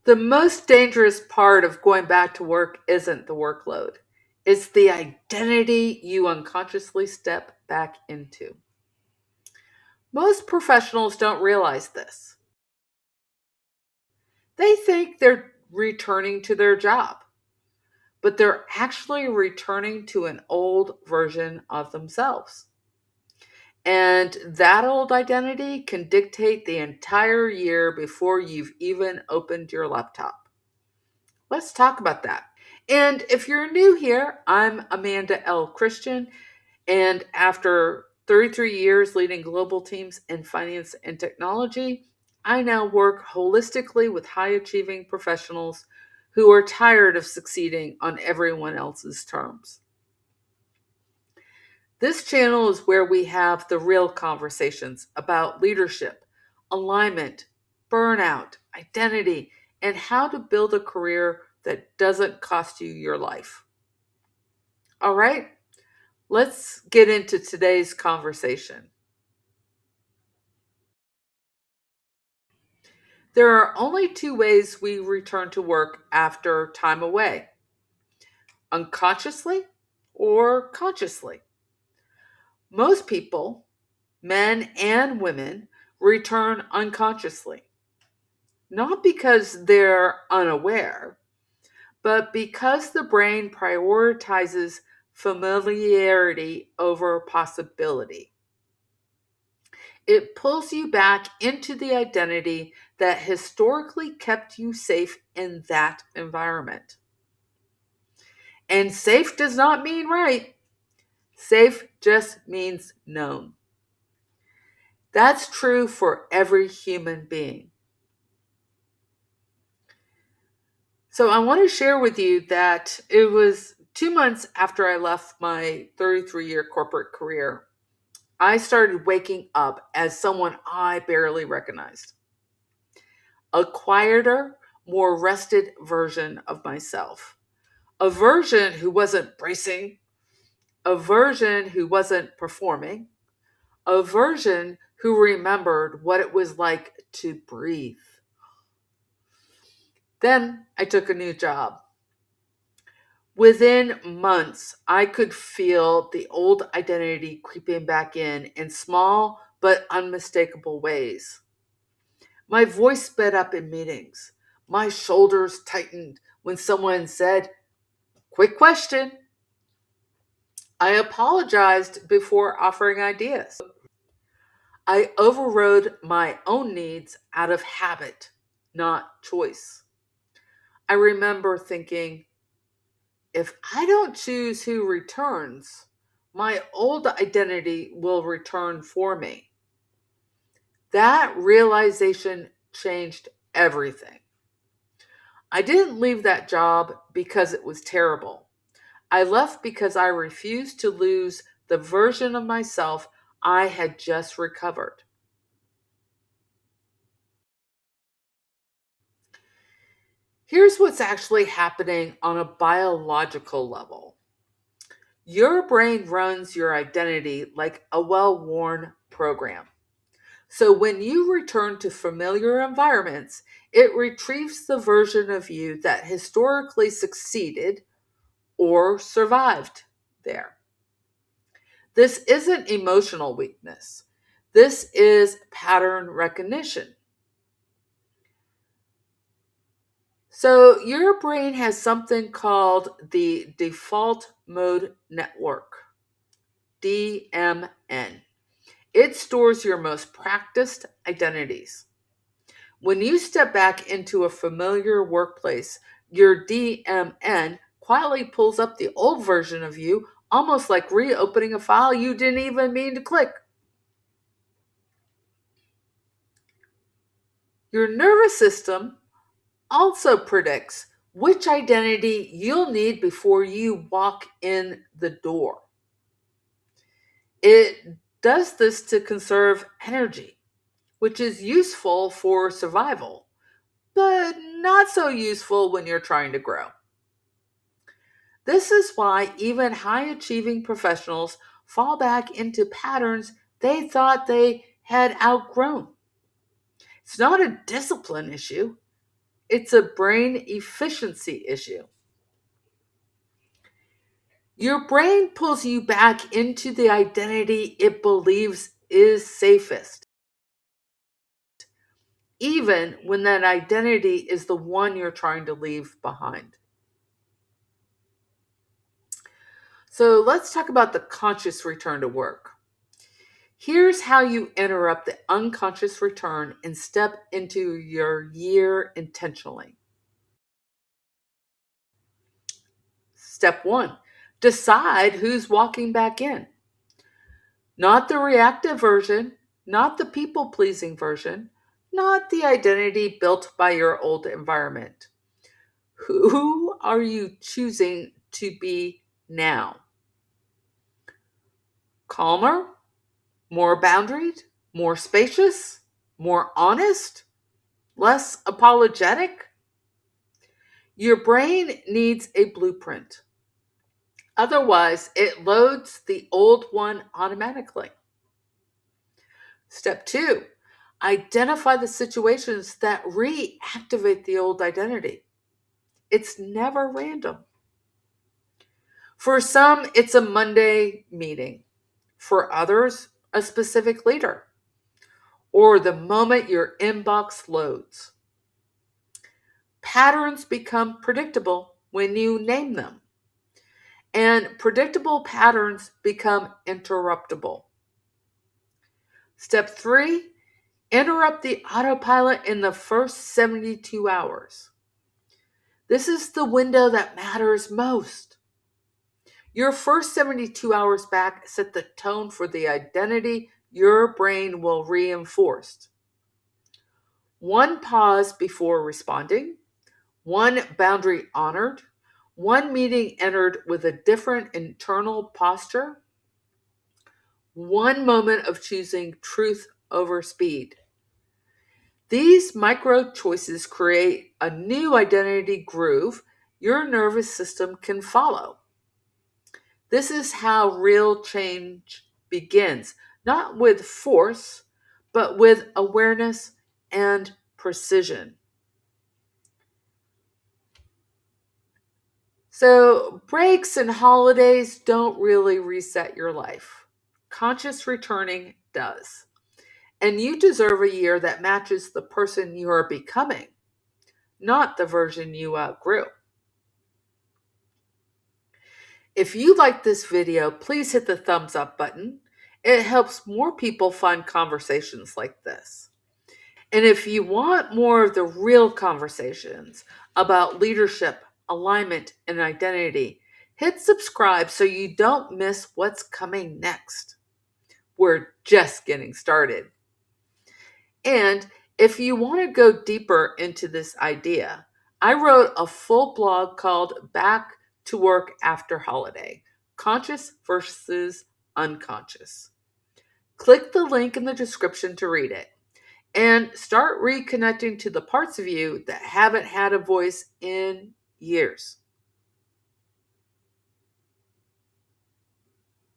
The most dangerous part of going back to work isn't the workload, it's the identity you unconsciously step back into. Most professionals don't realize this. They think they're returning to their job, but they're actually returning to an old version of themselves. And that old identity can dictate the entire year before you've even opened your laptop. Let's talk about that. And if you're new here, I'm Amanda L. Christian, and after 33 years leading global teams in finance and technology, I now work holistically with high achieving professionals who are tired of succeeding on everyone else's terms. This channel is where we have the real conversations about leadership, alignment, burnout, identity, and how to build a career that doesn't cost you your life. All right, let's get into today's conversation. There are only two ways we return to work after time away: unconsciously or consciously. Most people, men and women, return unconsciously, not because they're unaware, but because the brain prioritizes familiarity over possibility. It pulls you back into the identity that historically kept you safe in that environment. And safe does not mean right, safe just means known. That's true for every human being. So I want to share with you that it was 2 months after I left my 33-year corporate career, I started waking up as someone I barely recognized. A quieter, more rested version of myself. A version who wasn't bracing, a version who wasn't performing, a version who remembered what it was like to breathe. Then I took a new job. Within months, I could feel the old identity creeping back in small but unmistakable ways. My voice sped up in meetings. My shoulders tightened when someone said, "Quick question." I apologized before offering ideas. I overrode my own needs out of habit, not choice. I remember thinking, if I don't choose who returns, my old identity will return for me. That realization changed everything. I didn't leave that job because it was terrible. I left because I refused to lose the version of myself I had just recovered. Here's what's actually happening on a biological level. Your brain runs your identity like a well worn program. So when you return to familiar environments, it retrieves the version of you that historically succeeded or survived there. This isn't emotional weakness. This is pattern recognition. So your brain has something called the default mode network, DMN. It stores your most practiced identities. When you step back into a familiar workplace, your DMN quietly pulls up the old version of you, almost like reopening a file you didn't even mean to click. Your nervous system also predicts which identity you'll need before you walk in the door. It does this to conserve energy, which is useful for survival, but not so useful when you're trying to grow. This is why even high achieving professionals fall back into patterns they thought they had outgrown. It's not a discipline issue, It's a brain efficiency issue. Your brain pulls you back into the identity it believes is safest, even when that identity is the one you're trying to leave behind. So let's talk about the conscious return to work. Here's how you interrupt the unconscious return and step into your year intentionally. Step one, decide who's walking back in. Not the reactive version, not the people pleasing version, not the identity built by your old environment. Who are you choosing to be now? Calmer, more boundaried, more spacious, more honest, less apologetic? Your brain needs a blueprint. Otherwise, it loads the old one automatically. Step two, identify the situations that reactivate the old identity. It's never random. For some, it's a Monday meeting. For others, a specific leader. Or the moment your inbox loads. Patterns become predictable when you name them. And predictable patterns become interruptible. Step three, interrupt the autopilot in the first 72 hours. This is the window that matters most. Your first 72 hours back set the tone for the identity your brain will reinforce. One pause before responding, one boundary honored, one meeting entered with a different internal posture, one moment of choosing truth over speed. These micro choices create a new identity groove your nervous system can follow. This is how real change begins, not with force, but with awareness and precision. So, breaks and holidays don't really reset your life. Conscious returning does. And you deserve a year that matches the person you are becoming, not the version you outgrew. If you like this video, please hit the thumbs up button. It helps more people find conversations like this. And if you want more of the real conversations about leadership, alignment, and identity, hit subscribe so you don't miss what's coming next. We're just getting started. And if you want to go deeper into this idea, I wrote a full blog called Back to Work After Holiday, Conscious versus Unconscious. Click the link in the description to read it and start reconnecting to the parts of you that haven't had a voice in years.